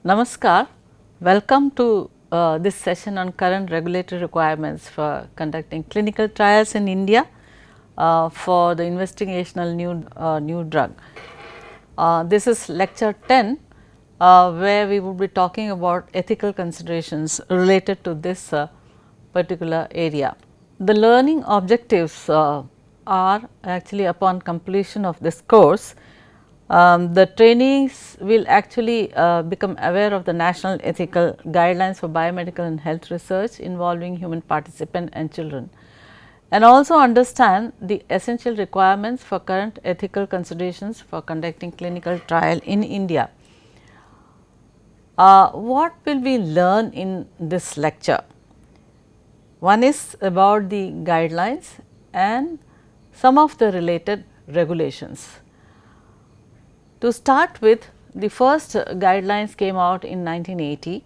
Namaskar, welcome to this session on current regulatory requirements for conducting clinical trials in India for the investigational new drug. This is lecture 10 where we will be talking about ethical considerations related to this particular area. The learning objectives are actually upon completion of this course. The trainees will actually become aware of the national ethical guidelines for biomedical and health research involving human participant and children, and also understand the essential requirements for current ethical considerations for conducting clinical trial in India. What will we learn in this lecture? One is about the guidelines and some of the related regulations. To start with, the first guidelines came out in 1980,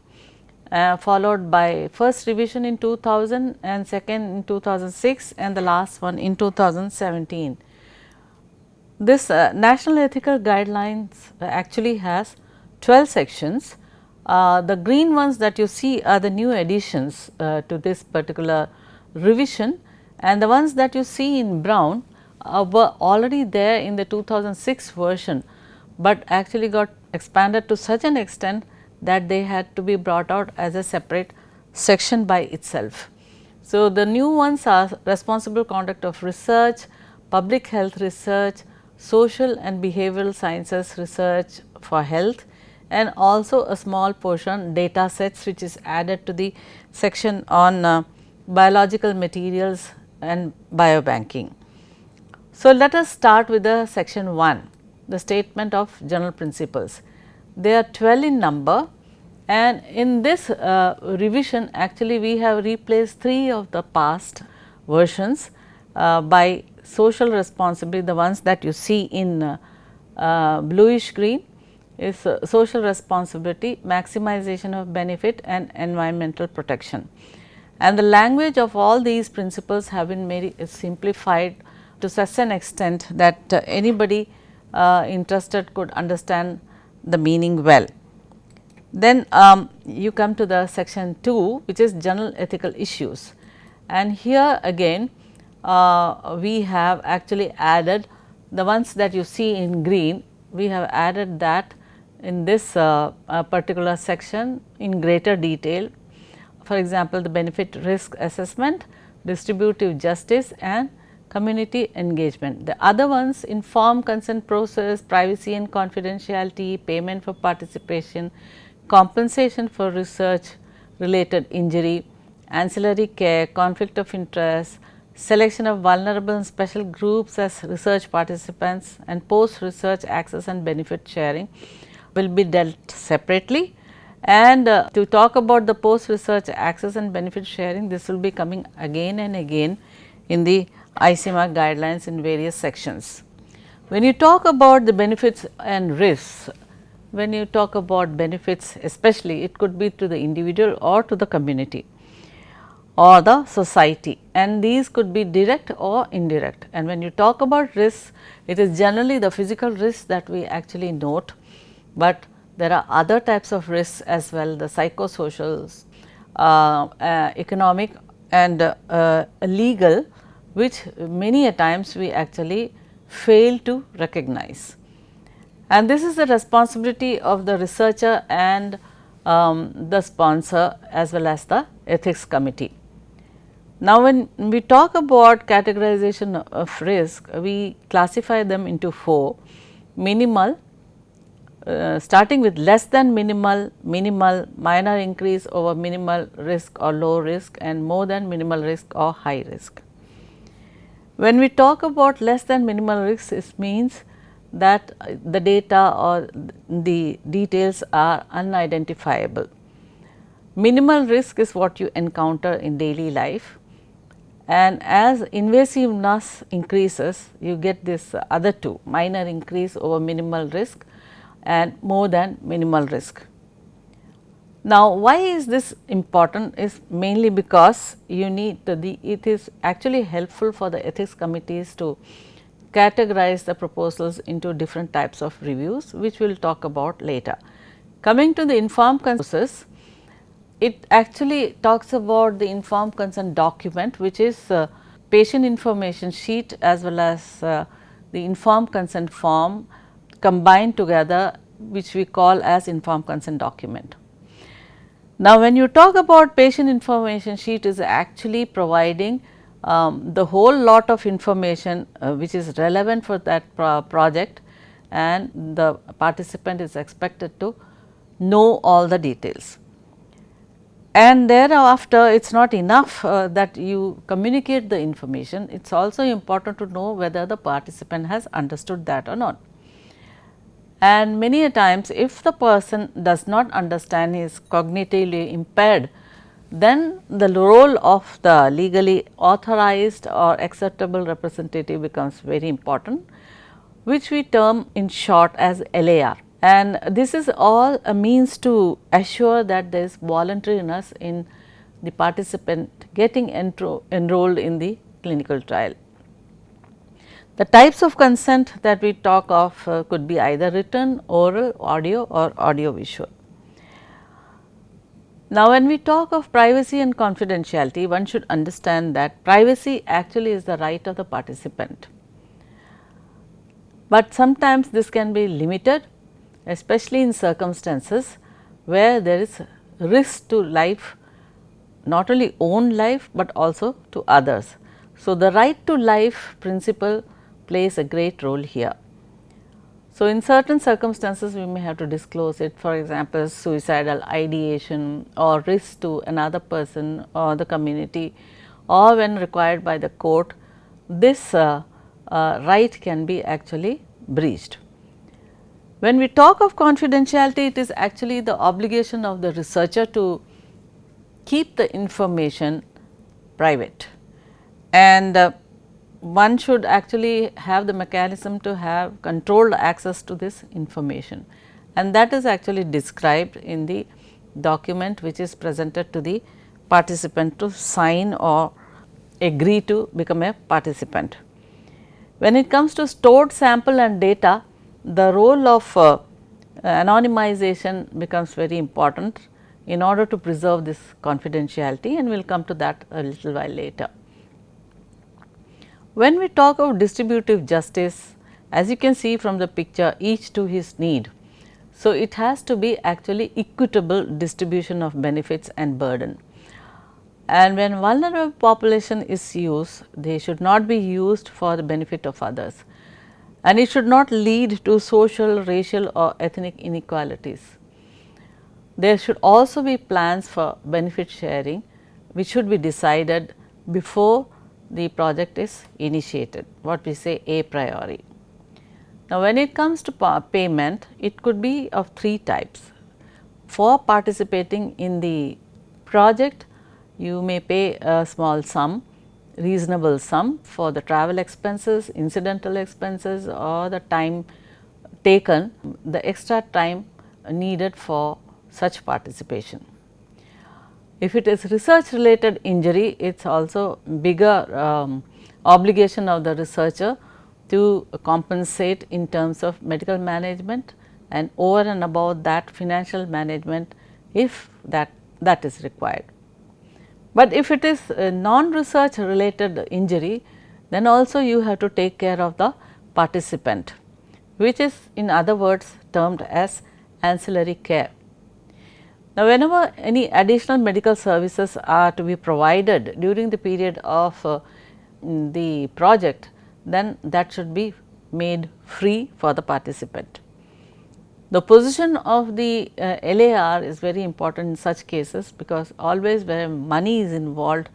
followed by first revision in 2000 and second in 2006 and the last one in 2017. This national ethical guidelines actually has 12 sections. The green ones that you see are the new additions to this particular revision, and the ones that you see in brown were already there in the 2006 version, but actually got expanded to such an extent that they had to be brought out as a separate section by itself. So, the new ones are responsible conduct of research, public health research, social and behavioral sciences research for health, and also a small portion data sets which is added to the section on biological materials and biobanking. So, let us start with the section 1, the statement of general principles. They are 12 in number, and in this revision actually we have replaced 3 of the past versions by social responsibility. The ones that you see in bluish green is social responsibility, maximization of benefit and environmental protection. And the language of all these principles have been made simplified to such an extent that anybody interested could understand the meaning well. Then you come to the section 2, which is general ethical issues, and here again we have actually added the ones that you see in green. We have added that in this particular section in greater detail. For example, the benefit risk assessment, distributive justice and community engagement. The other ones, informed consent process, privacy and confidentiality, payment for participation, compensation for research related injury, ancillary care, conflict of interest, selection of vulnerable and special groups as research participants, and post research access and benefit sharing will be dealt separately. And to talk about the post research access and benefit sharing, this will be coming again and again in the ICMR guidelines in various sections. When you talk about the benefits and risks, when you talk about benefits especially, it could be to the individual or to the community or the society, and these could be direct or indirect. And when you talk about risks, it is generally the physical risks that we actually note, but there are other types of risks as well, the psychosocial, economic and legal, which many a times we actually fail to recognize. And this is the responsibility of the researcher and the sponsor as well as the ethics committee. Now, when we talk about categorization of risk, we classify them into 4: minimal, starting with less than minimal, minimal, minor increase over minimal risk or low risk, and more than minimal risk or high risk. When we talk about less than minimal risk, it means that the data or the details are unidentifiable. Minimal risk is what you encounter in daily life, and as invasiveness increases, you get this other two: minor increase over minimal risk and more than minimal risk. Now, why is this important is mainly because you need it is actually helpful for the ethics committees to categorize the proposals into different types of reviews, which we will talk about later. Coming to the informed consent process, it actually talks about the informed consent document, which is patient information sheet as well as the informed consent form combined together, which we call as informed consent document. Now, when you talk about patient information sheet, is actually providing the whole lot of information which is relevant for that project, and the participant is expected to know all the details. And thereafter, it is not enough that you communicate the information, it is also important to know whether the participant has understood that or not. And many a times, if the person does not understand, he is cognitively impaired, then the role of the legally authorized or acceptable representative becomes very important, which we term in short as LAR. And this is all a means to assure that there is voluntariness in the participant getting enrolled in the clinical trial. The types of consent that we talk of could be either written, oral, audio or audio visual. Now, when we talk of privacy and confidentiality, one should understand that privacy actually is the right of the participant, but sometimes this can be limited, especially in circumstances where there is risk to life, not only own life, but also to others. So, the right to life principle plays a great role here. So, in certain circumstances we may have to disclose it, for example, suicidal ideation or risk to another person or the community, or when required by the court, this right can be actually breached. When we talk of confidentiality, it is actually the obligation of the researcher to keep the information private, and one should actually have the mechanism to have controlled access to this information, and that is actually described in the document which is presented to the participant to sign or agree to become a participant. When it comes to stored sample and data, the role of anonymization becomes very important in order to preserve this confidentiality, and we will come to that a little while later. When we talk of distributive justice, as you can see from the picture, each to his need. So, it has to be actually equitable distribution of benefits and burden. And when vulnerable population is used, they should not be used for the benefit of others, and it should not lead to social, racial or ethnic inequalities. There should also be plans for benefit sharing, which should be decided before the project is initiated, what we say a priori. Now, when it comes to payment, it could be of three types. For participating in the project, you may pay a small sum, reasonable sum for the travel expenses, incidental expenses or the time taken, the extra time needed for such participation. If it is research related injury, it is also bigger obligation of the researcher to compensate in terms of medical management and over and above that financial management if that is required. But if it is a non-research related injury, then also you have to take care of the participant, which is in other words termed as ancillary care. Now, whenever any additional medical services are to be provided during the period of the project, then that should be made free for the participant. The position of the LAR is very important in such cases, because always where money is involved,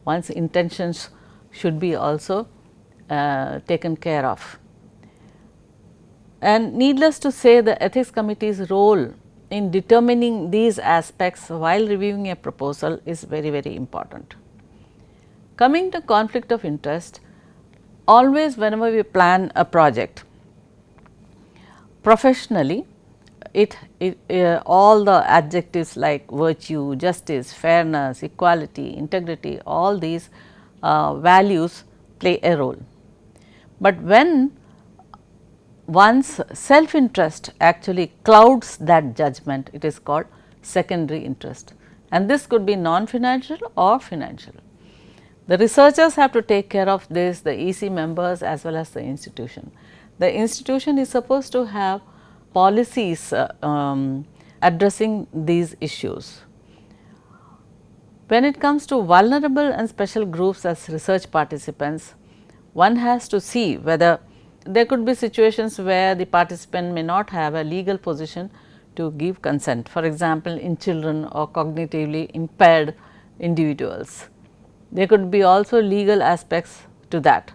one's intentions should be also taken care of. And needless to say, the ethics committee's role in determining these aspects while reviewing a proposal is very, very important. Coming to conflict of interest, always whenever we plan a project professionally, all the adjectives like virtue, justice, fairness, equality, integrity, all these values play a role. But when one's self interest actually clouds that judgment, it is called secondary interest, and this could be non-financial or financial. The researchers have to take care of this, the EC members as well as the institution. The institution is supposed to have policies addressing these issues. When it comes to vulnerable and special groups as research participants, one has to see whether there could be situations where the participant may not have a legal position to give consent, for example, in children or cognitively impaired individuals. There could be also legal aspects to that.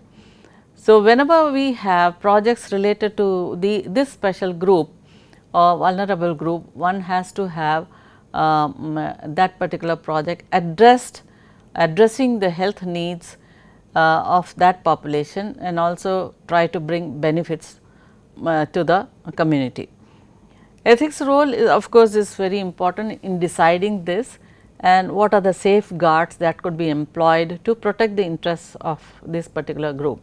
So, whenever we have projects related to this special group or vulnerable group, one has to have that particular project addressing the health needs of that population and also try to bring benefits to the community. Ethics role is, of course, is very important in deciding this, and what are the safeguards that could be employed to protect the interests of this particular group.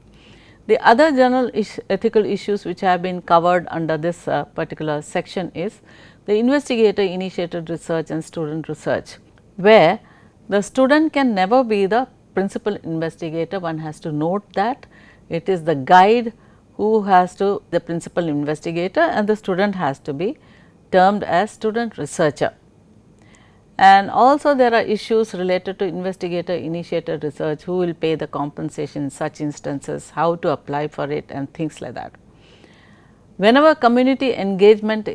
The other general ethical issues which have been covered under this particular section is the investigator initiated research and student research, where the student can never be the principal investigator. One has to note that it is the guide who has to the principal investigator, and the student has to be termed as student researcher. And also there are issues related to investigator initiated research, who will pay the compensation in such instances, how to apply for it and things like that. Whenever community engagement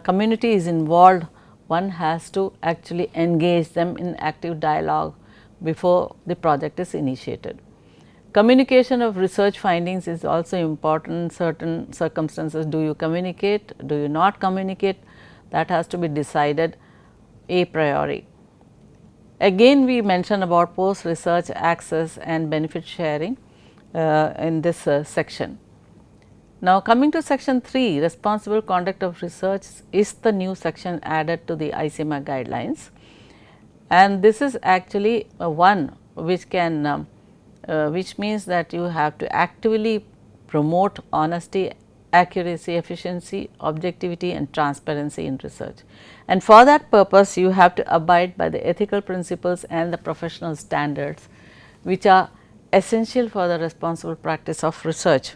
community is involved, one has to actually engage them in active dialogue before the project is initiated. Communication of research findings is also important. In certain circumstances, do you communicate, do you not communicate, that has to be decided a priori. Again, we mentioned about post research access and benefit sharing in this section. Now, coming to section 3, responsible conduct of research is the new section added to the ICMR guidelines, and this is actually one which can which means that you have to actively promote honesty, accuracy, efficiency, objectivity and transparency in research. And for that purpose, you have to abide by the ethical principles and the professional standards, which are essential for the responsible practice of research.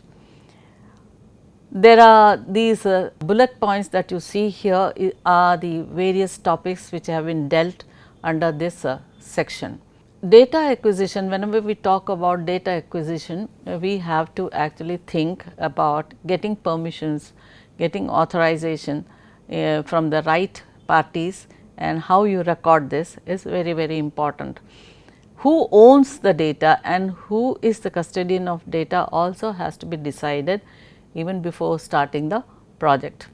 There are these bullet points that you see here are the various topics which have been dealt under this section. Data acquisition, whenever we talk about data acquisition, we have to actually think about getting permissions, getting authorization from the right parties, and how you record this is very, very important. Who owns the data and who is the custodian of data also has to be decided even before starting the project.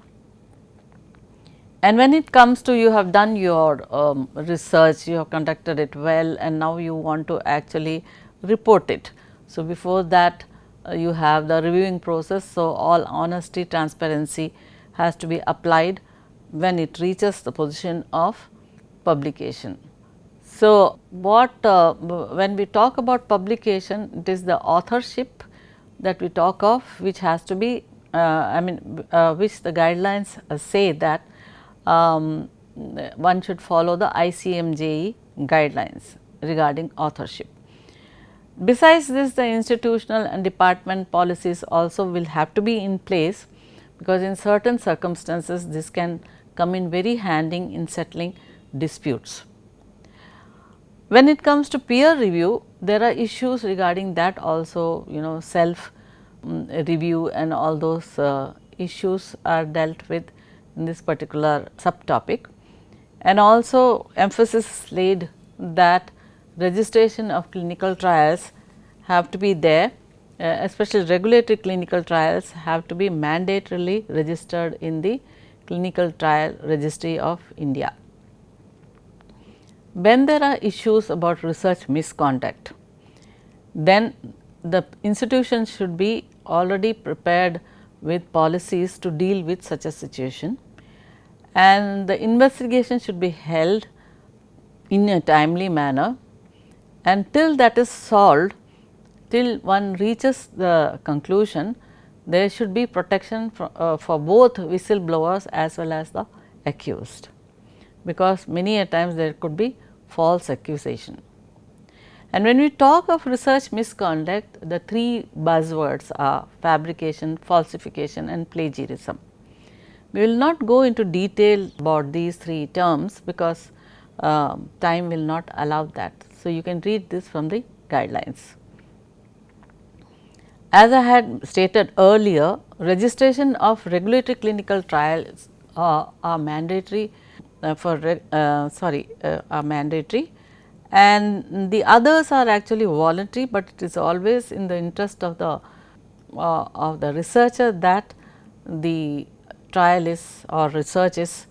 And when it comes to you have done your research, you have conducted it well, and now you want to actually report it. So, before that you have the reviewing process. So, all honesty, transparency has to be applied when it reaches the position of publication. So, what when we talk about publication, it is the authorship that we talk of, which has to be which the guidelines say that one should follow the ICMJE guidelines regarding authorship. Besides this, the institutional and department policies also will have to be in place, because in certain circumstances this can come in very handy in settling disputes. When it comes to peer review, there are issues regarding that also, self review and all those issues are dealt with in this particular subtopic, and also emphasis is laid that registration of clinical trials have to be there, especially regulatory clinical trials have to be mandatorily registered in the Clinical Trial Registry of India. When there are issues about research misconduct, then the institution should be already prepared with policies to deal with such a situation, and the investigation should be held in a timely manner, and till that is solved, till one reaches the conclusion, there should be protection for both whistleblowers as well as the accused, because many a times there could be false accusation. And when we talk of research misconduct, the three buzzwords are fabrication, falsification and plagiarism. We will not go into detail about these three terms, because time will not allow that. So, you can read this from the guidelines. As I had stated earlier, registration of regulatory clinical trials are mandatory are mandatory, and the others are actually voluntary, but it is always in the interest of the researcher that the trial is or research is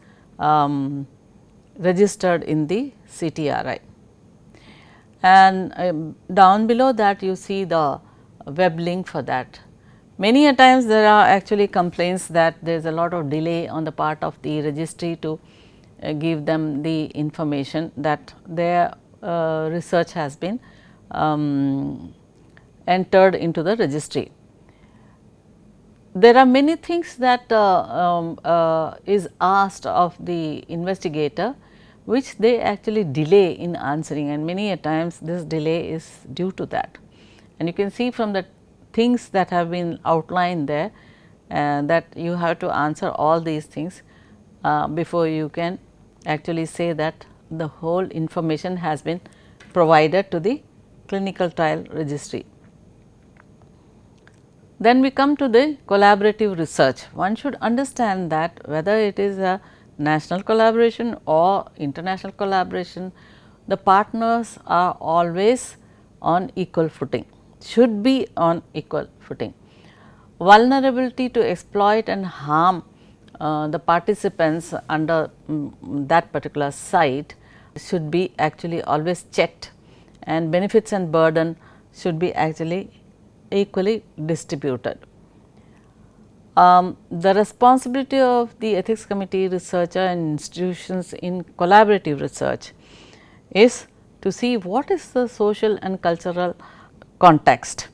registered in the CTRI. And down below that you see the web link for that. Many a times there are actually complaints that there is a lot of delay on the part of the registry to give them the information that their research has been entered into the registry. There are many things that is asked of the investigator, which they actually delay in answering, and many a times this delay is due to that. And you can see from the things that have been outlined there that you have to answer all these things before you can actually say that the whole information has been provided to the clinical trial registry. Then we come to the collaborative research. One should understand that whether it is a national collaboration or international collaboration, the partners are always on equal footing, should be on equal footing. Vulnerability to exploit and harm the participants under that particular site should be actually always checked, and benefits and burden should be actually equally distributed. The responsibility of the ethics committee, researcher and institutions in collaborative research is to see what is the social and cultural context.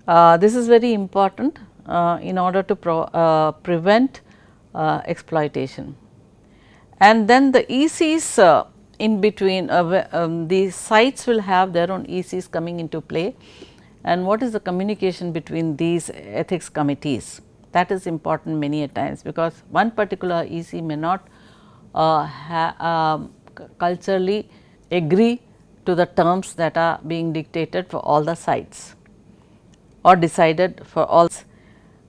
This is very important in order to prevent exploitation. And then the ECs in between, the sites will have their own ECs coming into play, and what is the communication between these ethics committees. That is important many a times, because one particular EC may not culturally agree to the terms that are being dictated for all the sites or decided for all.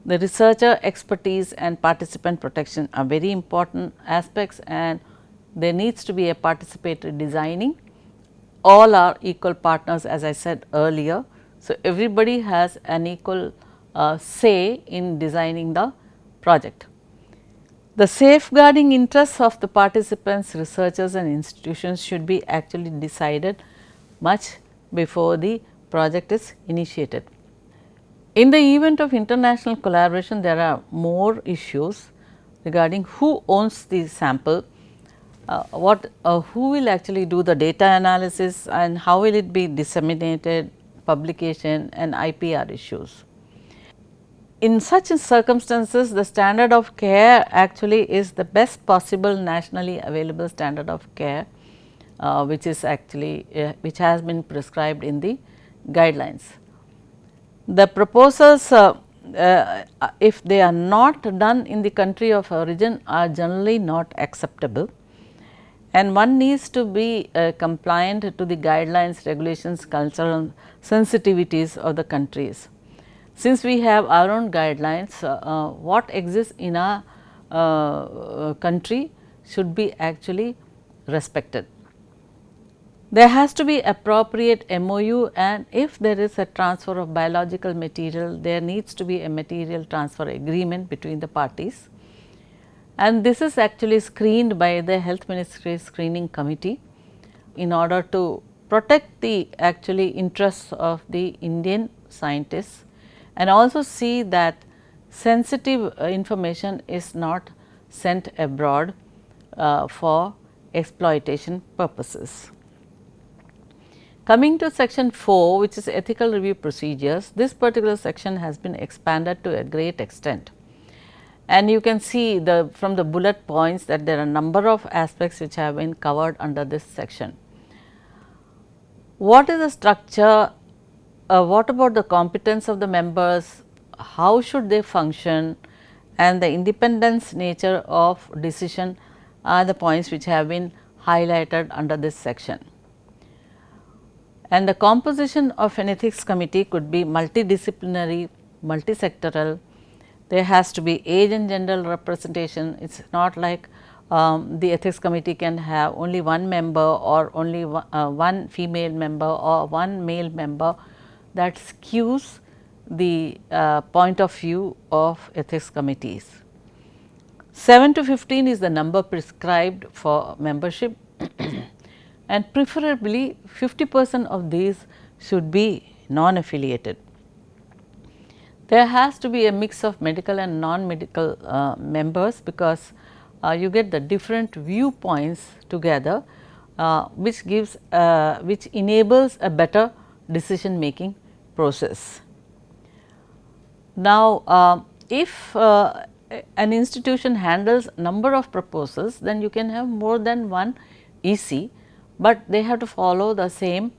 The researcher expertise and participant protection are very important aspects, and there needs to be a participatory designing. All are equal partners, as I said earlier. So, everybody has an equal say in designing the project. The safeguarding interests of the participants, researchers and institutions should be actually decided much before the project is initiated. In the event of international collaboration, there are more issues regarding who owns the sample, who will actually do the data analysis, and how will it be disseminated, publication and IPR issues. In such circumstances, the standard of care actually is the best possible nationally available standard of care, which is actually which has been prescribed in the guidelines. The proposals, if they are not done in the country of origin, are generally not acceptable, and one needs to be compliant to the guidelines, regulations, cultural sensitivities of the countries. Since we have our own guidelines, what exists in our country should be actually respected. There has to be appropriate MOU, and if there is a transfer of biological material, there needs to be a material transfer agreement between the parties, and this is actually screened by the Health Ministry Screening Committee in order to protect the actually interests of the Indian scientists, and also see that sensitive information is not sent abroad for exploitation purposes. Coming to section 4, which is ethical review procedures, this particular section has been expanded to a great extent. And you can see from the bullet points that there are a number of aspects which have been covered under this section. What is the structure? What about the competence of the members? How should they function? And the independence nature of decision are the points which have been highlighted under this section. And the composition of an ethics committee could be multidisciplinary, multisectoral. There has to be age and gender representation. It is not like the ethics committee can have only one member or only one female member or one male member. That skews the point of view of ethics committees. 7 to 15 is the number prescribed for membership and preferably 50% of these should be non-affiliated. There has to be a mix of medical and non-medical members, because you get the different viewpoints together, which enables a better decision making process. Now, if an institution handles number of proposals, then you can have more than one EC, but they have to follow the same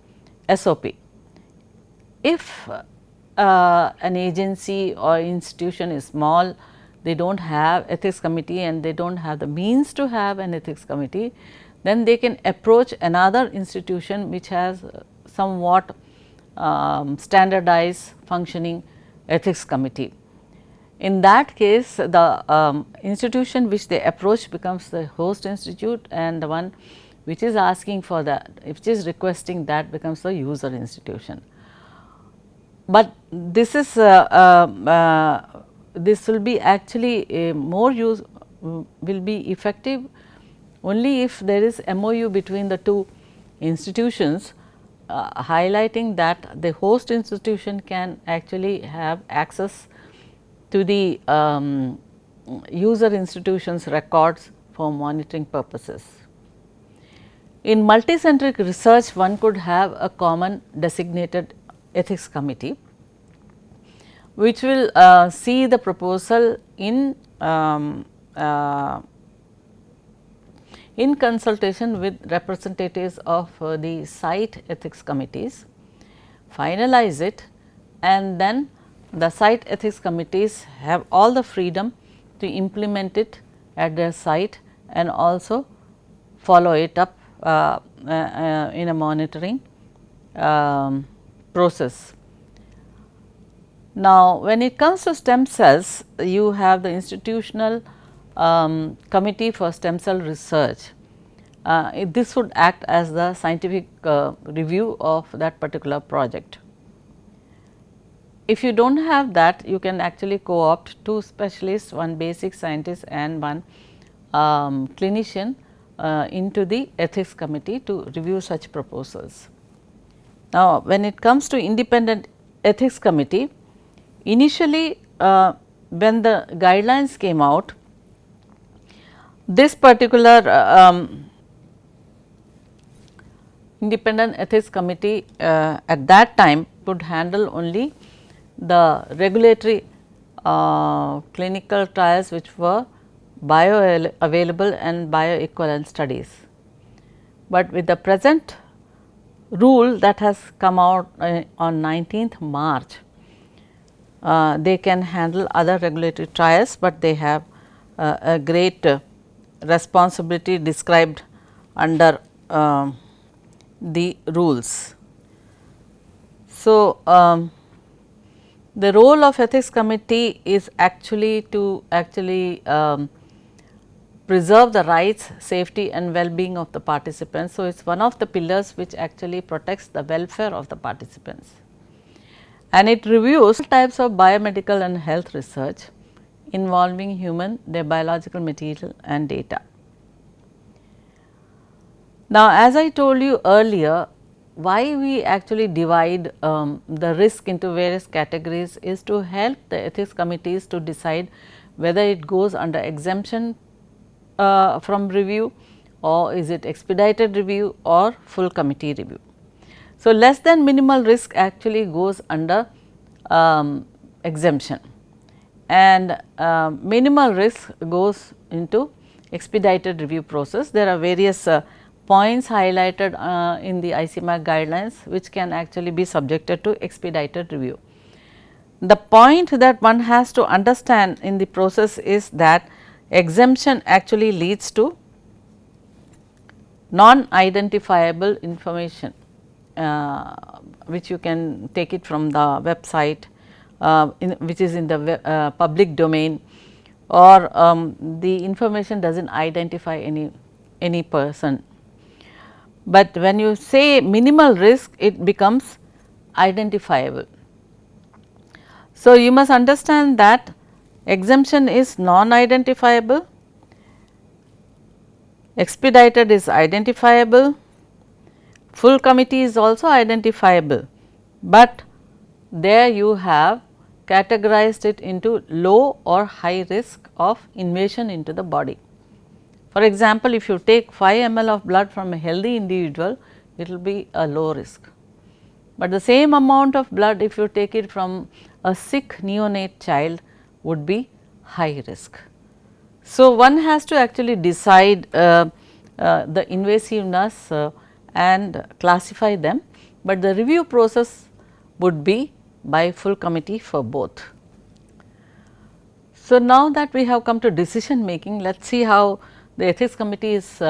SOP. If an agency or institution is small, they do not have ethics committee and they do not have the means to have an ethics committee, then they can approach another institution which has somewhat standardized functioning ethics committee. In that case, the institution which they approach becomes the host institute, and the one which is asking for that, which is requesting that, becomes the user institution. But this is this will be actually a more will be effective only if there is MOU between the two institutions, highlighting that the host institution can actually have access to the user institution's records for monitoring purposes. In multicentric research, one could have a common designated ethics committee, which will see the proposal in consultation with representatives of the site ethics committees, finalize it, and then the site ethics committees have all the freedom to implement it at their site and also follow it up in a monitoring process. Now, when it comes to stem cells, you have the institutional committee for stem cell research. This would act as the scientific review of that particular project. If you do not have that, you can actually co-opt 2 specialists, one basic scientist and one clinician into the ethics committee to review such proposals. Now, when it comes to independent ethics committee, initially when the guidelines came out, this particular independent ethics committee at that time would handle only the regulatory clinical trials which were bioavailable and bioequivalent studies. But with the present rule that has come out on 19th March, they can handle other regulatory trials, but they have a great responsibility described under the rules. So, the role of ethics committee is actually to preserve the rights, safety and well-being of the participants. So, it is one of the pillars which actually protects the welfare of the participants, and it reviews types of biomedical and health research involving human, their biological material and data. Now, as I told you earlier, why we actually divide the risk into various categories is to help the ethics committees to decide whether it goes under exemption from review, or is it expedited review or full committee review. So, less than minimal risk actually goes under exemption, and minimal risk goes into expedited review process. There are various points highlighted in the ICMR guidelines which can actually be subjected to expedited review. The point that one has to understand in the process is that exemption actually leads to non-identifiable information, which you can take it from the website, which is in the public domain, or the information does not identify any person. But when you say minimal risk, it becomes identifiable. So, you must understand that exemption is non-identifiable, expedited is identifiable, full committee is also identifiable, but there you have categorized it into low or high risk of invasion into the body. For example, if you take 5 ml of blood from a healthy individual, it will be a low risk, but the same amount of blood if you take it from a sick neonate child would be high risk. So, one has to actually decide the invasiveness and classify them, but the review process would be by full committee for both. So, now that we have come to decision making, let us see how the ethics committee's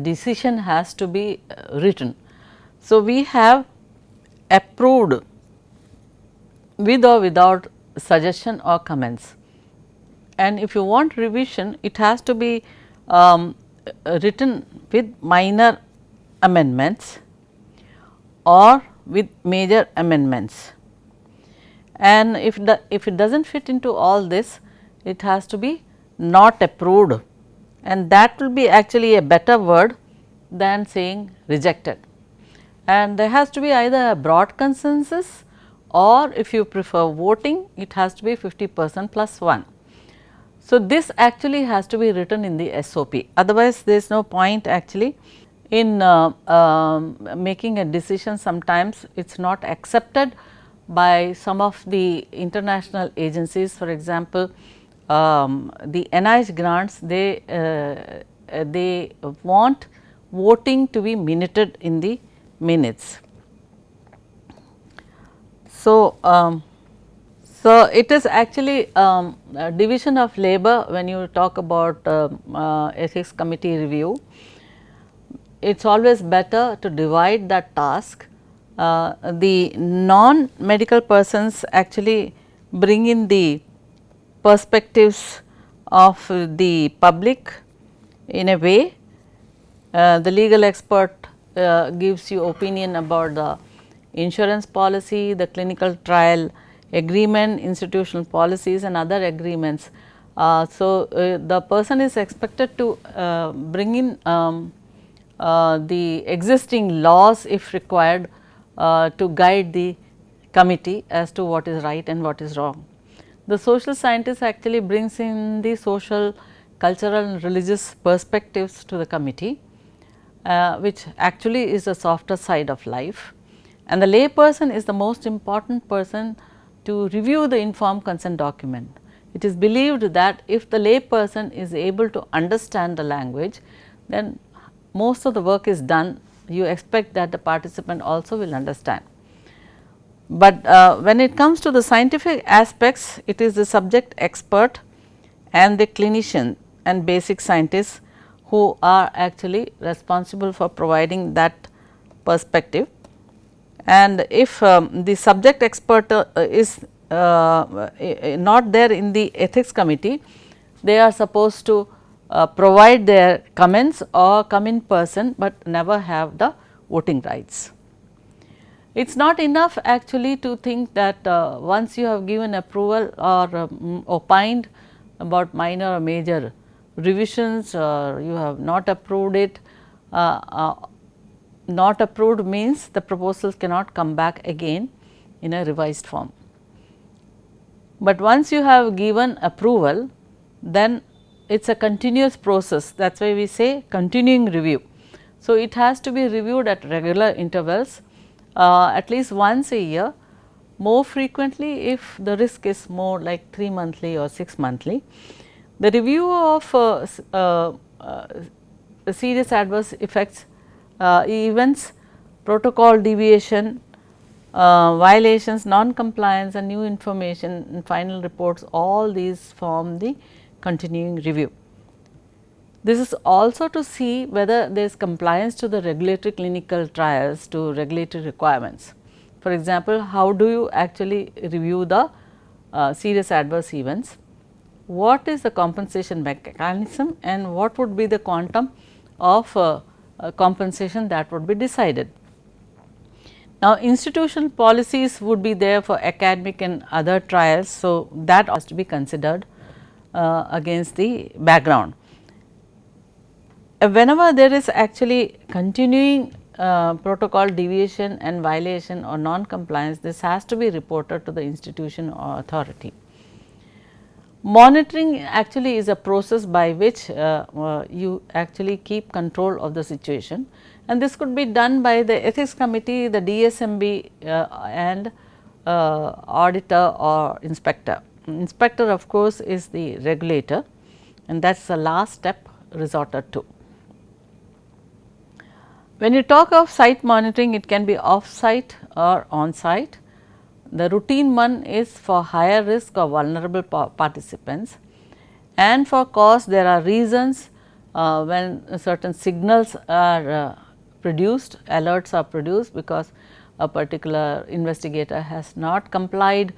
decision has to be written. So, we have approved with or without suggestion or comments, and if you want revision, it has to be written with minor amendments or with major amendments, and if it does not fit into all this, it has to be not approved, and that will be actually a better word than saying rejected. And there has to be either a broad consensus, or if you prefer voting, it has to be 50% plus 1. So, this actually has to be written in the SOP, otherwise there is no point actually in making a decision. Sometimes it is not accepted by some of the international agencies. For example, the NIH grants, they want voting to be minuted in the minutes. So, so it is actually a division of labor when you talk about ethics committee review. It is always better to divide that task. The non-medical persons actually bring in the perspectives of the public in a way. The legal expert gives you opinion about the insurance policy, the clinical trial agreement, institutional policies and other agreements. The person is expected to bring in the existing laws if required to guide the committee as to what is right and what is wrong. The social scientist actually brings in the social, cultural and religious perspectives to the committee, which actually is the softer side of life, and the lay person is the most important person to review the informed consent document. It is believed that if the lay person is able to understand the language, then most of the work is done. You expect that the participant also will understand. But when it comes to the scientific aspects, it is the subject expert and the clinician and basic scientists who are actually responsible for providing that perspective. And if the subject expert is not there in the ethics committee, they are supposed to provide their comments or come in person, but never have the voting rights. It is not enough actually to think that once you have given approval or opined about minor or major revisions, or you have not approved it. Not approved means the proposal cannot come back again in a revised form. But once you have given approval, then it is a continuous process, that is why we say continuing review. So, it has to be reviewed at regular intervals, at least once a year, more frequently if the risk is more like 3 monthly or 6 monthly. The review of serious adverse effects events, protocol deviation, violations, non-compliance and new information and final reports, all these form the continuing review. This is also to see whether there is compliance to the regulatory clinical trials to regulatory requirements. For example, how do you actually review the serious adverse events? What is the compensation mechanism and what would be the quantum of compensation that would be decided? Now, institutional policies would be there for academic and other trials. So, that has to be considered against the background. Whenever there is actually continuing protocol deviation and violation or non-compliance, this has to be reported to the institution or authority. Monitoring actually is a process by which you actually keep control of the situation, and this could be done by the ethics committee, the DSMB and auditor or inspector. Inspector of course, is the regulator and that is the last step resorted to. When you talk of site monitoring, it can be off site or on site. The routine one is for higher risk or vulnerable participants, and for cause there are reasons when certain signals are produced, alerts are produced because a particular investigator has not complied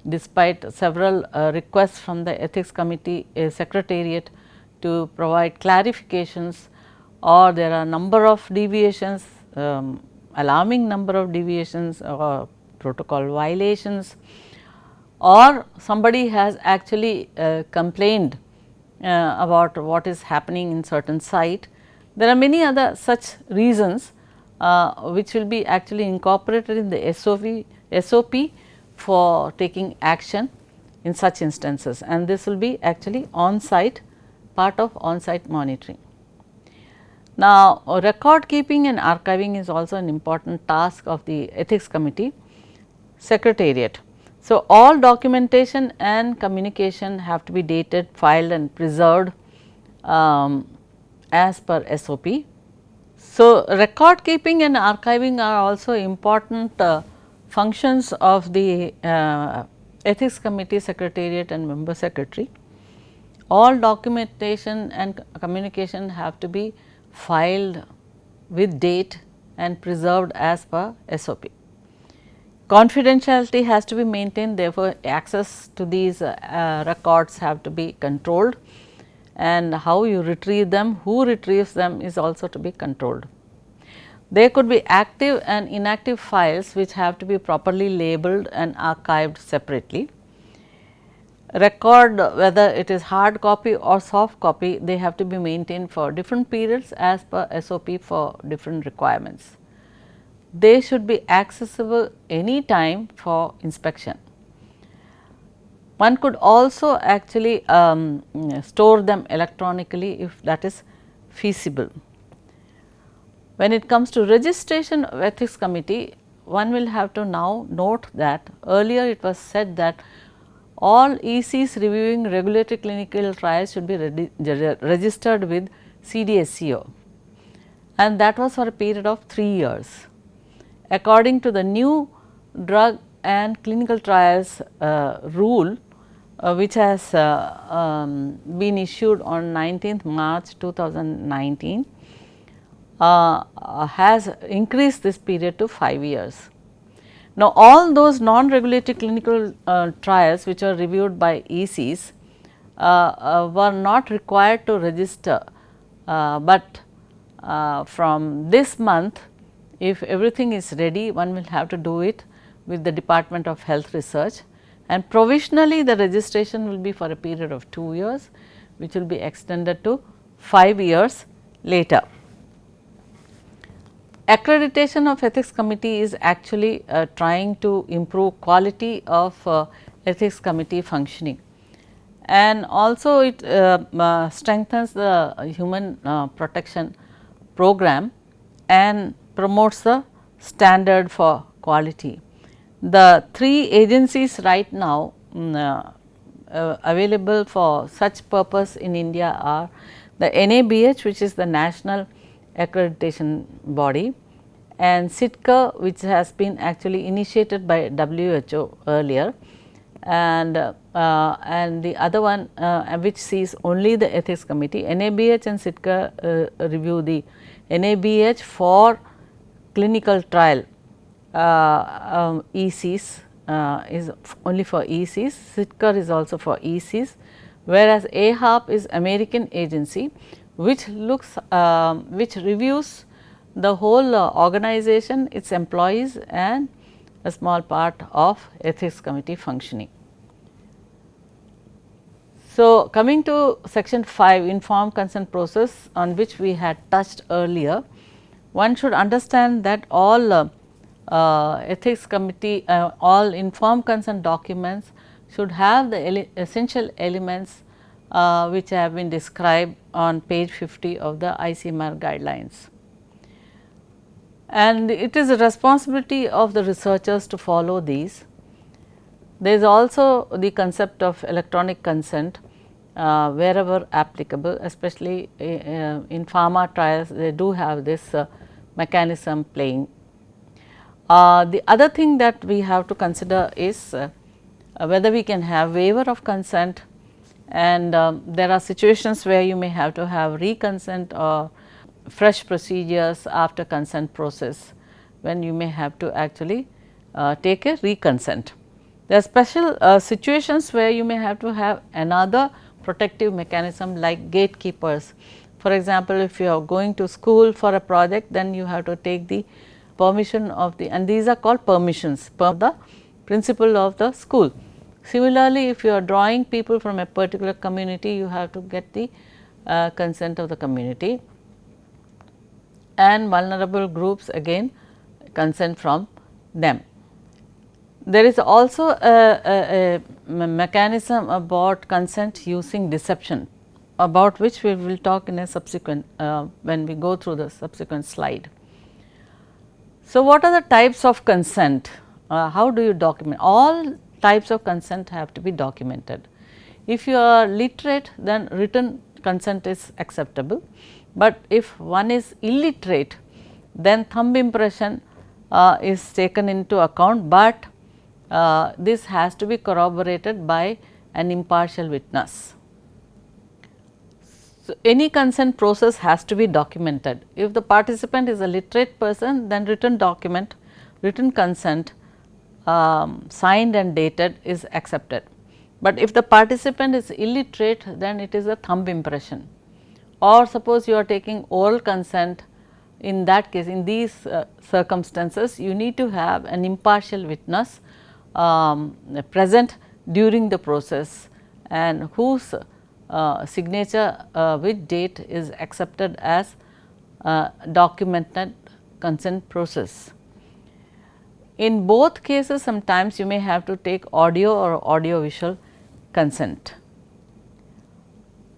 despite several requests from the ethics committee secretariat to provide clarifications, or there are number of deviations, alarming number of deviations or protocol violations, or somebody has actually complained about what is happening in certain site. There are many other such reasons which will be actually incorporated in the SOP for taking action in such instances, and this will be actually on site, part of on site monitoring. Now, record keeping and archiving is also an important task of the ethics committee secretariat. So, all documentation and communication have to be dated, filed and preserved as per SOP. So, record keeping and archiving are also important functions of the ethics committee secretariat and member secretary. All documentation and communication have to be filed with date and preserved as per SOP. Confidentiality has to be maintained, therefore, access to these records have to be controlled, and how you retrieve them, who retrieves them is also to be controlled. There could be active and inactive files which have to be properly labeled and archived separately. Record, whether it is hard copy or soft copy, they have to be maintained for different periods as per SOP for different requirements. They should be accessible any time for inspection. One could also actually store them electronically if that is feasible. When it comes to registration of ethics committee, one will have to now note that earlier it was said that all ECs reviewing regulatory clinical trials should be registered with CDSCO, and that was for a period of 3 years. According to the new drug and clinical trials rule which has been issued on 19th March 2019, has increased this period to 5 years. Now, all those non-regulatory clinical trials which are reviewed by ECs were not required to register, but from this month, if everything is ready, one will have to do it with the Department of Health Research, and provisionally the registration will be for a period of 2 years, which will be extended to 5 years later. Accreditation of ethics committee is actually trying to improve quality of ethics committee functioning, and also it strengthens the human protection program and promotes the standard for quality. The 3 agencies right now available for such purpose in India are the NABH, which is the National Accreditation Body, and SIDCA, which has been actually initiated by WHO earlier, and the other one which sees only the ethics committee. NABH and SIDCA review the NABH for clinical trial ECs is only for ECs, SIDCA is also for ECs, whereas AHAP is American agency which looks which reviews the whole organization, its employees and a small part of ethics committee functioning. So, coming to section 5, informed consent process, on which we had touched earlier, one should understand that all ethics committee, all informed consent documents should have the essential elements which have been described on page 50 of the ICMR guidelines. And it is a responsibility of the researchers to follow these. There is also the concept of electronic consent wherever applicable, especially in pharma trials they do have this mechanism playing. The other thing that we have to consider is whether we can have waiver of consent, and there are situations where you may have to have reconsent or fresh procedures after consent process, when you may have to actually take a reconsent. There are special situations where you may have to have another protective mechanism like gatekeepers. For example, if you are going to school for a project, then you have to take the permission of the, and these are called permissions per the principal of the school. Similarly, if you are drawing people from a particular community, you have to get the consent of the community, and vulnerable groups again consent from them. There is also a mechanism about consent using deception, about which we will talk in a subsequent when we go through the subsequent slide. So, what are the types of consent? How do you document? All types of consent have to be documented. If you are literate, then written consent is acceptable, but if one is illiterate, then thumb impression is taken into account, but this has to be corroborated by an impartial witness. So, any consent process has to be documented. If the participant is a literate person, then written document, written consent signed and dated is accepted. But if the participant is illiterate, then it is a thumb impression. Or suppose you are taking oral consent, in that case, in these circumstances, you need to have an impartial witness present during the process, and whose signature with date is accepted as documented consent process. In both cases, sometimes you may have to take audio or audio visual consent,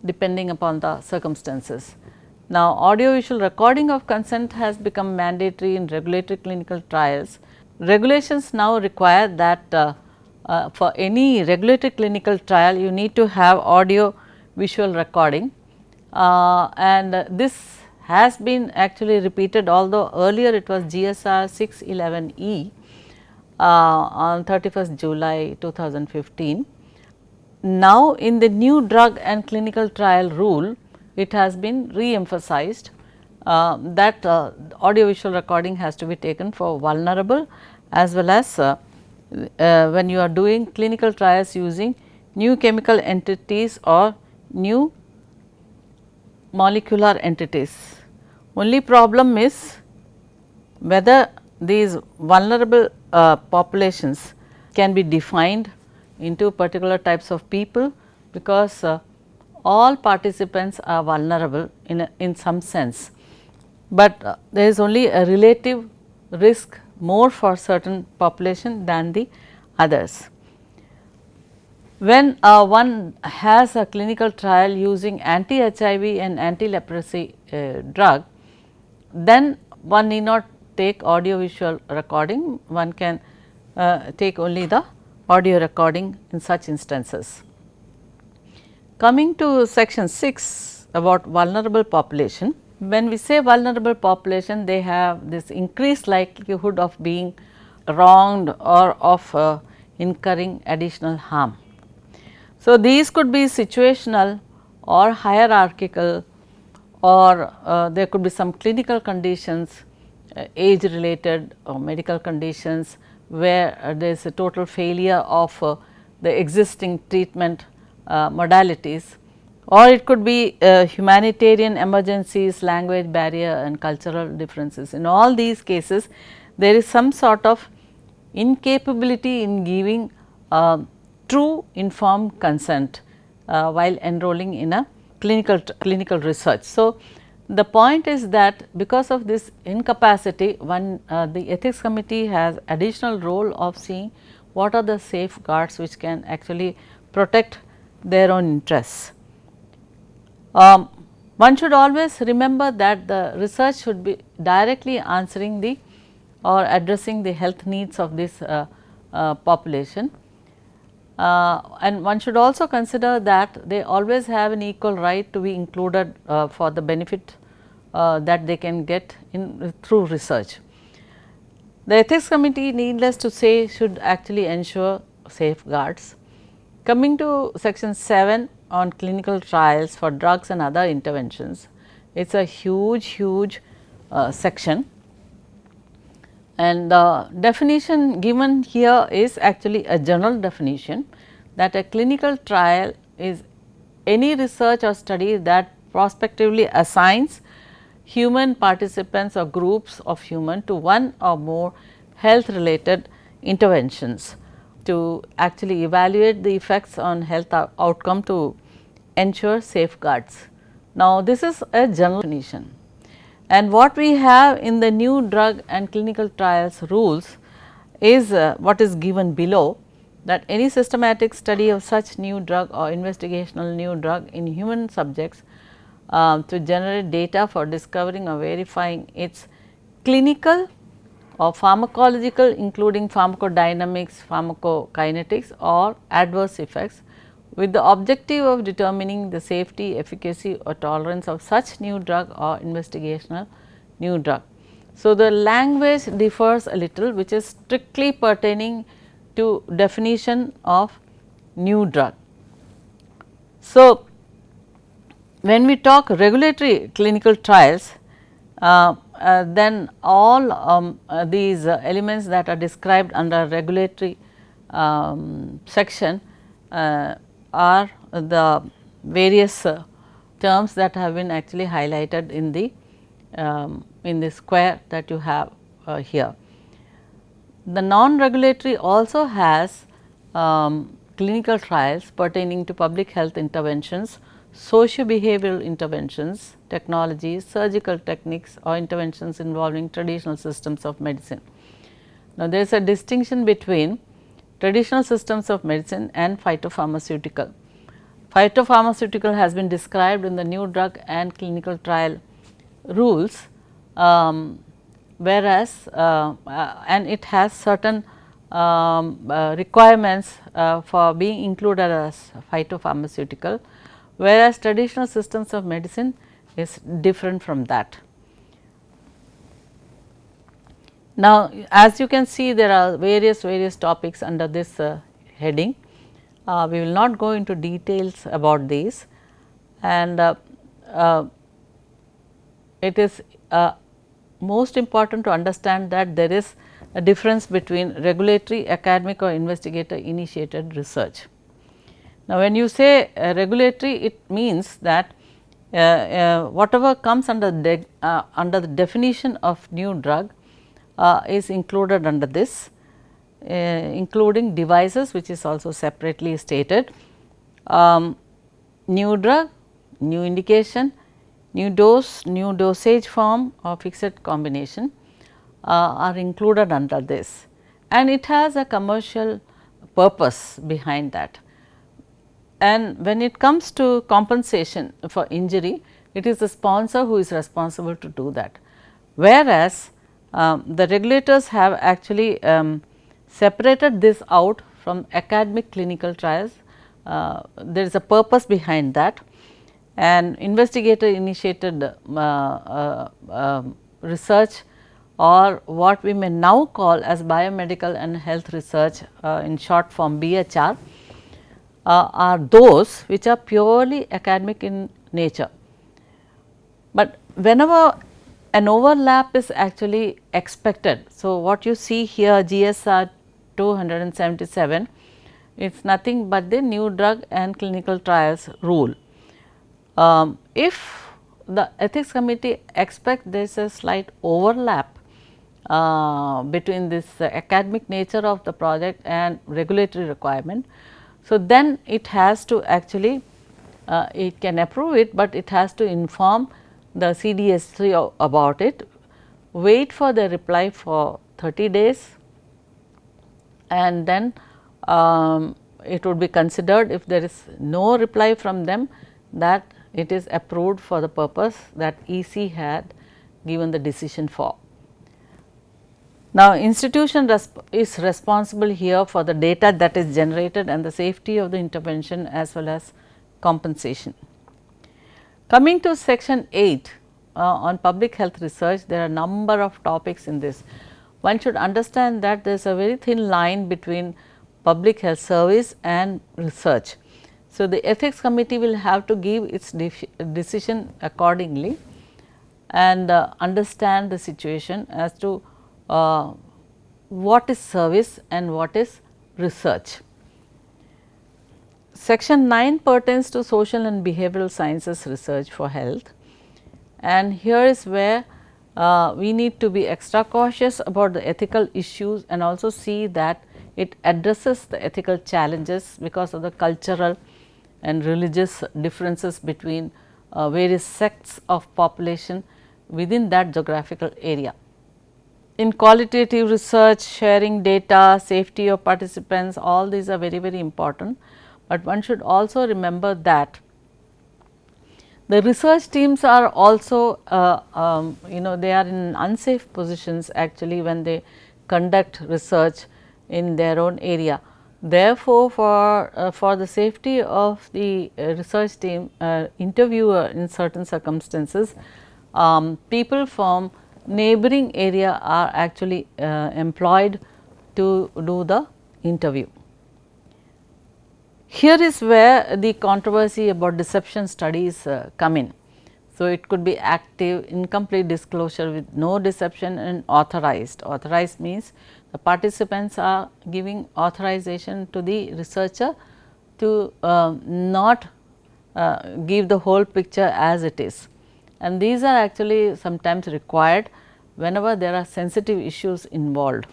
depending upon the circumstances. Now, audio visual recording of consent has become mandatory in regulatory clinical trials. Regulations now require that for any regulatory clinical trial, you need to have audio visual recording, and this has been actually repeated, although earlier it was GSR 611E on 31st July 2015. Now, in the new drug and clinical trial rule, it has been re-emphasized that audio visual recording has to be taken for vulnerable as well as when you are doing clinical trials using new chemical entities or new molecular entities. Only problem is whether these vulnerable populations can be defined into particular types of people, because all participants are vulnerable in some sense, but there is only a relative risk more for certain population than the others. When one has a clinical trial using anti-HIV and anti-leprosy drug, then one need not take audio visual recording, one can take only the audio recording in such instances. Coming to section 6 about vulnerable population, when we say vulnerable population, they have this increased likelihood of being wronged or of incurring additional harm. So, these could be situational or hierarchical, or there could be some clinical conditions, age related or medical conditions, where there is a total failure of the existing treatment modalities, or it could be humanitarian emergencies, language barrier and cultural differences. In all these cases, there is some sort of incapability in giving true informed consent while enrolling in a clinical research. So, the point is that because of this incapacity, the ethics committee has additional role of seeing what are the safeguards which can actually protect their own interests. One should always remember that the research should be directly answering the or addressing the health needs of this population. And one should also consider that they always have an equal right to be included for the benefit that they can get in through research. The ethics committee, needless to say, should actually ensure safeguards. Coming to section 7 on clinical trials for drugs and other interventions, it is a huge section, and the definition given here is actually a general definition, that a clinical trial is any research or study that prospectively assigns human participants or groups of human to one or more health related interventions to actually evaluate the effects on health outcome to ensure safeguards. Now, this is a general definition, and what we have in the new drug and clinical trials rules is what is given below, that any systematic study of such new drug or investigational new drug in human subjects to generate data for discovering or verifying its clinical or pharmacological, including pharmacodynamics, pharmacokinetics or adverse effects, with the objective of determining the safety, efficacy or tolerance of such new drug or investigational new drug. So, the language differs a little, which is strictly pertaining to definition of new drug. So, when we talk regulatory clinical trials, then all these elements that are described under regulatory section are the various terms that have been actually highlighted in the square that you have here. The non-regulatory also has clinical trials pertaining to public health interventions, socio-behavioral interventions, technologies, surgical techniques or interventions involving traditional systems of medicine. Now, there is a distinction between traditional systems of medicine and phytopharmaceutical. Phytopharmaceutical has been described in the new drug and clinical trial rules, whereas and it has certain requirements for being included as phytopharmaceutical, whereas traditional systems of medicine is different from that. Now, as you can see, there are various topics under this heading. We will not go into details about these, and it is most important to understand that there is a difference between regulatory, academic or investigator initiated research. Now, when you say regulatory, it means that whatever comes under the definition of new drug is included under this, including devices, which is also separately stated, new drug, new indication, new dose, new dosage form or fixed combination are included under this, and it has a commercial purpose behind that. And when it comes to compensation for injury, it is the sponsor who is responsible to do that. whereas the regulators have actually separated this out from academic clinical trials. There is a purpose behind that, and investigator initiated research, or what we may now call as biomedical and health research, in short form BHR, are those which are purely academic in nature. But whenever an overlap is actually expected, so what you see here GSR 277, it is nothing but the new drug and clinical trials rule. If the ethics committee expects there is a slight overlap between this academic nature of the project and regulatory requirement, so then it has to actually it can approve it, but it has to inform the CDSC about it, wait for the reply for 30 days, and then it would be considered, if there is no reply from them, that it is approved for the purpose that EC had given the decision for. Now, institution is responsible here for the data that is generated and the safety of the intervention as well as compensation. Coming to section 8 on public health research, there are a number of topics in this. One should understand that there is a very thin line between public health service and research. So, the ethics committee will have to give its decision accordingly and understand the situation as to what is service and what is research. Section 9 pertains to social and behavioral sciences research for health, and here is where we need to be extra cautious about the ethical issues and also see that it addresses the ethical challenges because of the cultural and religious differences between various sects of population within that geographical area. In qualitative research, sharing data, safety of participants, all these are very, very important, but one should also remember that the research teams are also they are in unsafe positions actually when they conduct research in their own area. Therefore, for the safety of the research team, interviewer in certain circumstances, people from neighboring area are actually employed to do the interview. Here is where the controversy about deception studies come in. So, it could be active, incomplete disclosure with no deception, and authorized. Authorized means the participants are giving authorization to the researcher to not give the whole picture as it is, and these are actually sometimes required whenever there are sensitive issues involved.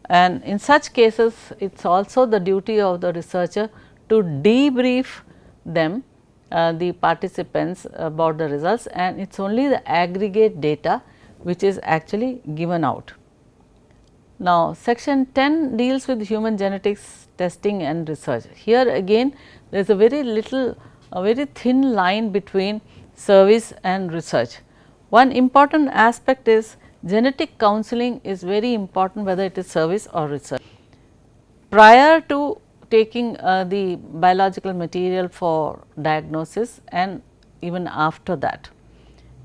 And in such cases, it is also the duty of the researcher to debrief them, the participants, about the results, and it is only the aggregate data which is actually given out. Now, section 10 deals with human genetics testing and research. Here again there is a very thin line between service and research. One important aspect is genetic counseling is very important, whether it is service or research. Prior to taking the biological material for diagnosis and even after that,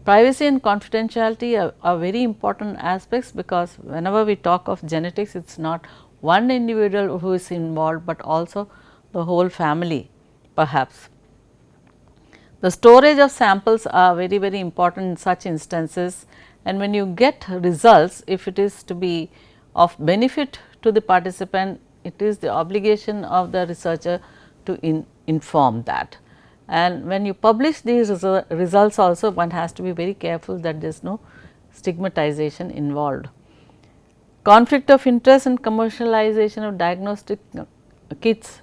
privacy and confidentiality are very important aspects, because whenever we talk of genetics, it is not one individual who is involved, but also the whole family perhaps. The storage of samples are very, very important in such instances, and when you get results, if it is to be of benefit to the participant, it is the obligation of the researcher to inform that. And when you publish these results also, one has to be very careful that there is no stigmatization involved. Conflict of interest and commercialization of diagnostic kits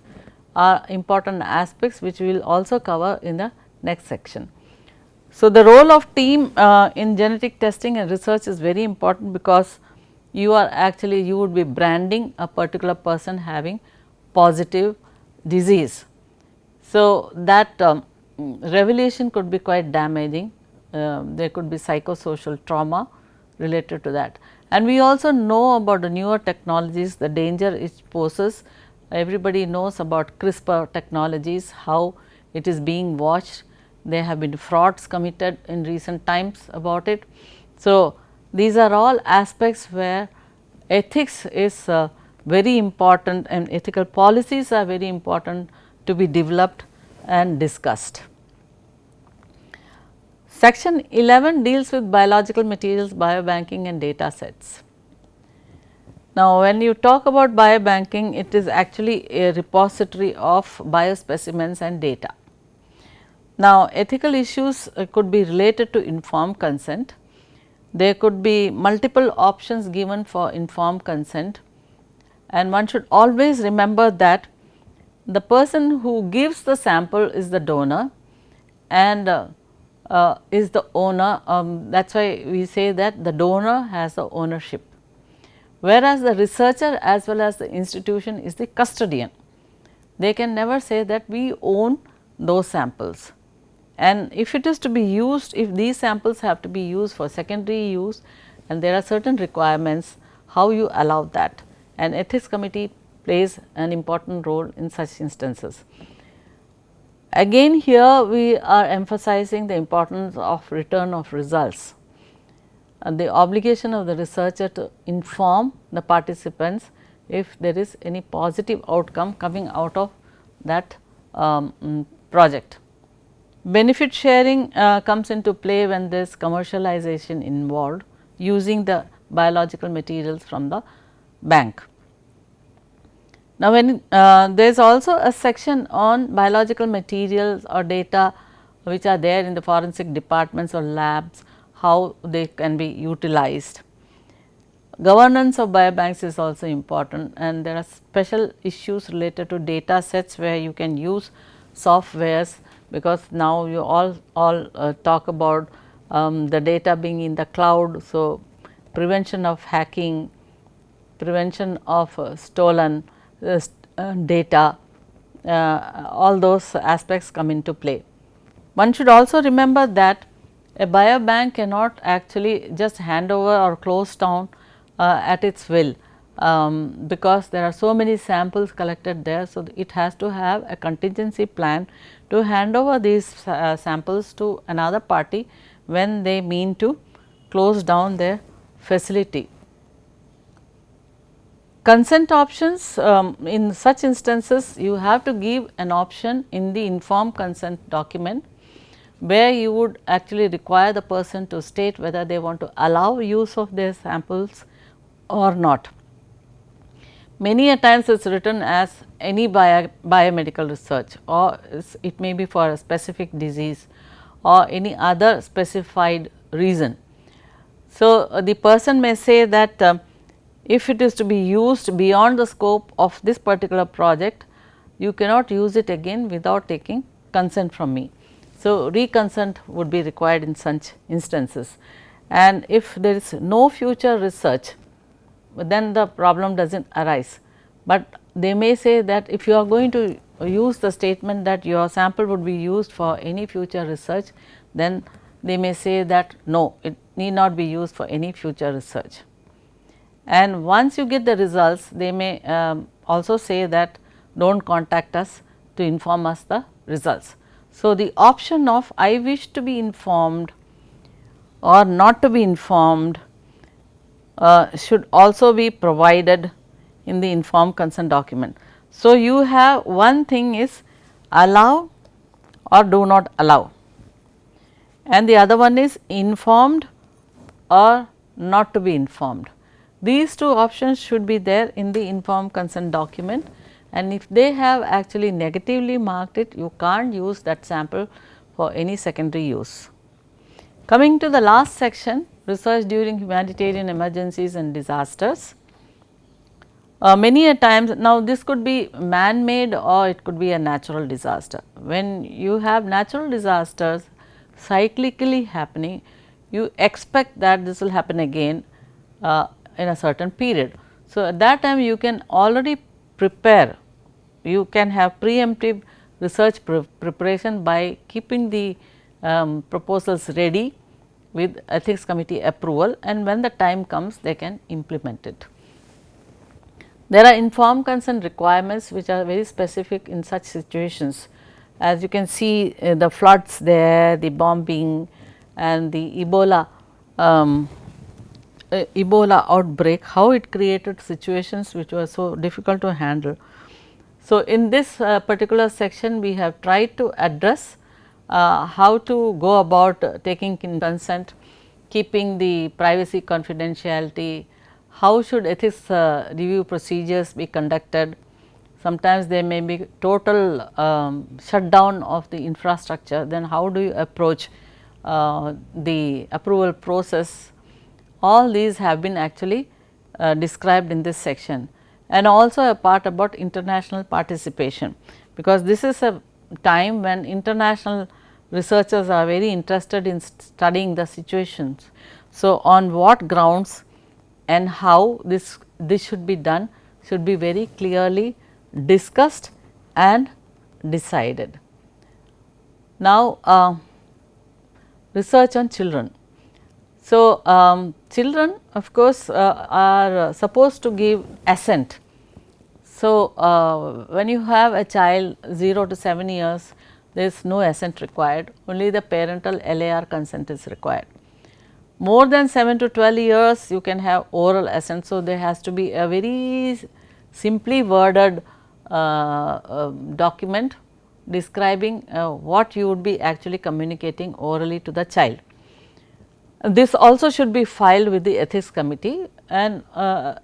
are important aspects which we will also cover in the next section. So, the role of team in genetic testing and research is very important, because you would be branding a particular person having positive disease. So, that revelation could be quite damaging. There could be psychosocial trauma related to that. And we also know about the newer technologies, the danger it poses. Everybody knows about CRISPR technologies, how it is being watched. There have been frauds committed in recent times about it. So, these are all aspects where ethics is very important and ethical policies are very important to be developed and discussed. Section 11 deals with biological materials, biobanking and data sets. Now, when you talk about biobanking, it is actually a repository of biospecimens and data. Now, ethical issues could be related to informed consent. There could be multiple options given for informed consent, and one should always remember that the person who gives the sample is the donor and is the owner. That is why we say that the donor has the ownership, whereas the researcher as well as the institution is the custodian. They can never say that we own those samples. And if it is to be used, if these samples have to be used for secondary use and there are certain requirements, how you allow that, and ethics committee plays an important role in such instances. Again, here we are emphasizing the importance of return of results and the obligation of the researcher to inform the participants if there is any positive outcome coming out of that project. Benefit sharing comes into play when there is commercialization involved using the biological materials from the bank. Now, when there is also a section on biological materials or data which are there in the forensic departments or labs, how they can be utilized. Governance of biobanks is also important, and there are special issues related to data sets where you can use softwares, because now you all talk about the data being in the cloud. So, prevention of hacking, prevention of stolen data, all those aspects come into play. One should also remember that a biobank cannot actually just hand over or close down at its will, because there are so many samples collected there. So, it has to have a contingency plan to hand over these samples to another party when they mean to close down their facility. Consent options, in such instances you have to give an option in the informed consent document, where you would actually require the person to state whether they want to allow use of their samples or not. Many a times it is written as any biomedical research, or it may be for a specific disease or any other specified reason. So, the person may say that if it is to be used beyond the scope of this particular project, you cannot use it again without taking consent from me. So, reconsent would be required in such instances, and if there is no future research, then the problem does not arise. But they may say that if you are going to use the statement that your sample would be used for any future research, then they may say that no, it need not be used for any future research. And once you get the results, they may also say that do not contact us to inform us the results. So, the option of I wish to be informed or not to be informed should also be provided in the informed consent document. So, you have one thing is allow or do not allow, and the other one is informed or not to be informed. These two options should be there in the informed consent document, and if they have actually negatively marked it, you can't use that sample for any secondary use. Coming to the last section, research during humanitarian emergencies and disasters. Many a times, now this could be man made or it could be a natural disaster. When you have natural disasters cyclically happening, you expect that this will happen again in a certain period. So, at that time you can already prepare, you can have preemptive research preparation by keeping the proposals ready with ethics committee approval, and when the time comes they can implement it. There are informed consent requirements which are very specific in such situations. As you can see, the floods there, the bombing and the Ebola outbreak, how it created situations which were so difficult to handle. So, in this particular section we have tried to address how to go about taking consent, keeping the privacy confidentiality, how should ethics review procedures be conducted. Sometimes there may be total shutdown of the infrastructure, then how do you approach the approval process. All these have been actually described in this section, and also a part about international participation, because this is a time when international researchers are very interested in studying the situations. So, on what grounds and how this should be done should be very clearly discussed and decided. Now, research on children. So, children of course, are supposed to give assent. So, when you have a child 0 to 7 years, there is no assent required, only the parental LAR consent is required. More than 7 to 12 years you can have oral assent. So, there has to be a very simply worded document describing what you would be actually communicating orally to the child. This also should be filed with the ethics committee, and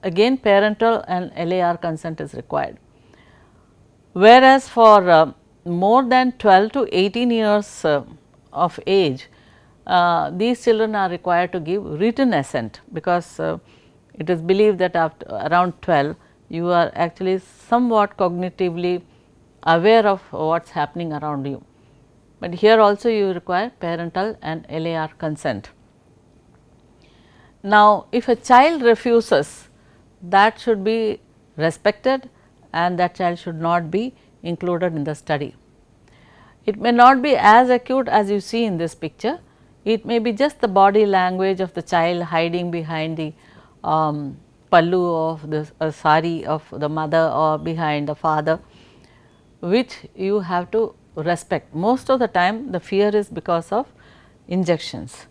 again parental and LAR consent is required. Whereas, for more than 12 to 18 years of age, these children are required to give written assent, because it is believed that after around 12 you are actually somewhat cognitively aware of what is happening around you, but here also you require parental and LAR consent. Now, if a child refuses, that should be respected and that child should not be included in the study. It may not be as acute as you see in this picture, it may be just the body language of the child hiding behind the pallu of the sari of the mother or behind the father, which you have to respect. Most of the time the fear is because of injections.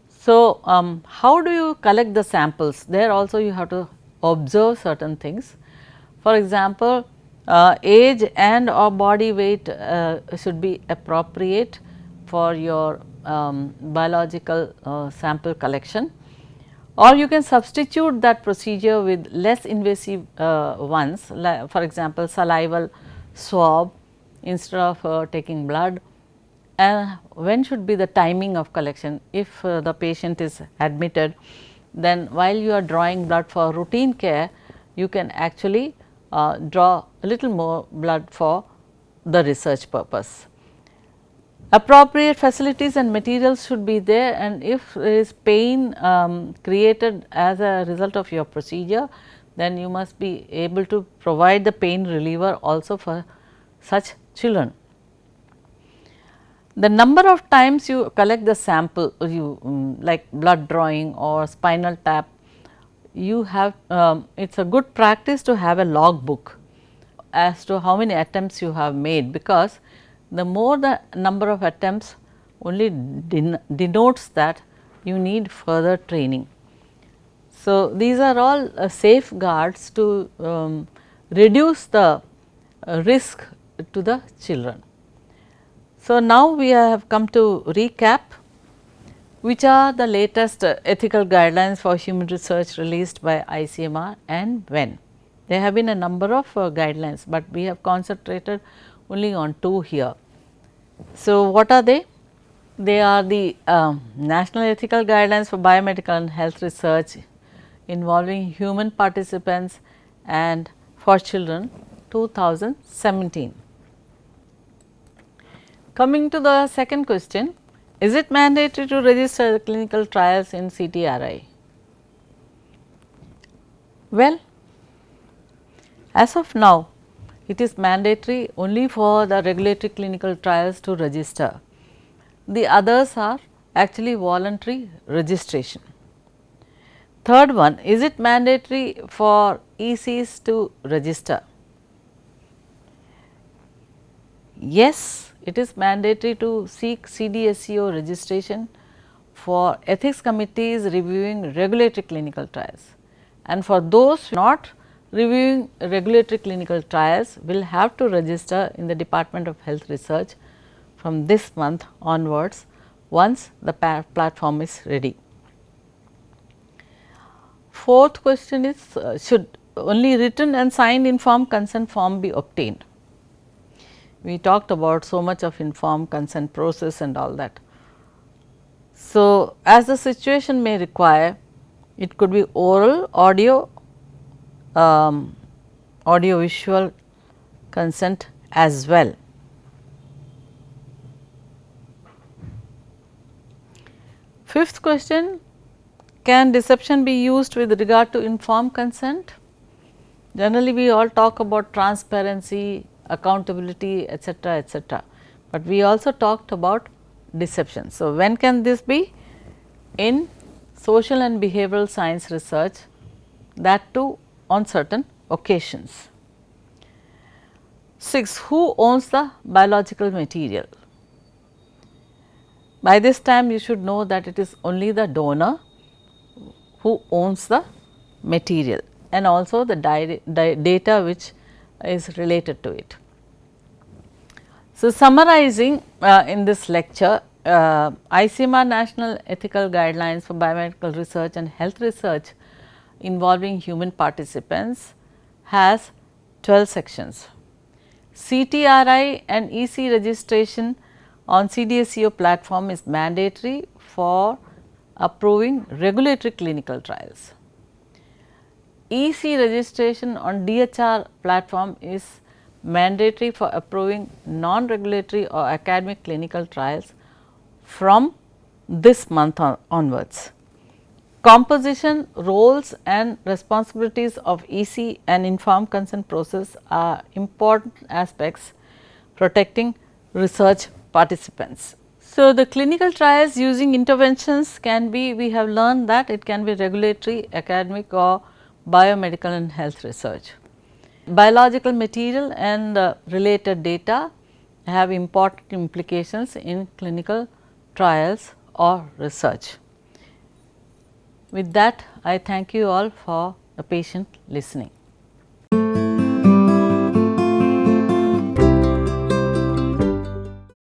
So, how do you collect the samples? There also you have to observe certain things. For example, age and or body weight should be appropriate for your biological sample collection, or you can substitute that procedure with less invasive ones, like for example, salival swab instead of taking blood. And when should be the timing of collection? If the patient is admitted, then while you are drawing blood for routine care, you can actually draw a little more blood for the research purpose. Appropriate facilities and materials should be there, and if there is pain created as a result of your procedure, then you must be able to provide the pain reliever also for such children. The number of times you collect the sample, like blood drawing or spinal tap, you have it is a good practice to have a log book as to how many attempts you have made, because the more the number of attempts only denotes that you need further training. So, these are all safeguards to reduce the risk to the children. So, now we have come to recap which are the latest ethical guidelines for human research released by ICMR and when. There have been a number of guidelines, but we have concentrated only on 2 here. So, what are they? They are the National Ethical Guidelines for Biomedical and Health Research involving human participants and for children 2017. Coming to the second question, is it mandatory to register clinical trials in CTRI? Well, as of now, it is mandatory only for the regulatory clinical trials to register. The others are actually voluntary registration. Third one, is it mandatory for ECs to register? Yes, it is mandatory to seek CDSCO registration for ethics committees reviewing regulatory clinical trials, and for those not reviewing regulatory clinical trials will have to register in the Department of Health Research from this month onwards once the platform is ready. Fourth question is, should only written and signed informed consent form be obtained? We talked about so much of informed consent process and all that. So, as the situation may require, it could be oral, audio, audio visual consent as well. Fifth question, can deception be used with regard to informed consent? Generally, we all talk about transparency, accountability, etc., etc., but we also talked about deception. So, when can this be? In social and behavioral science research, that too on certain occasions. 6. Who owns the biological material? By this time, you should know that it is only the donor who owns the material and also the data which is related to it. So, summarizing in this lecture, ICMR National Ethical Guidelines for Biomedical Research and Health Research involving human participants has 12 sections. CTRI and EC registration on CDSCO platform is mandatory for approving regulatory clinical trials. EC registration on DHR platform is mandatory for approving non-regulatory or academic clinical trials from this month onwards. Composition, roles and responsibilities of EC and informed consent process are important aspects protecting research participants. So, the clinical trials using interventions can be, we have learned that it can be regulatory, academic or biomedical and health research. Biological material and related data have important implications in clinical trials or research. With that, I thank you all for the patient listening.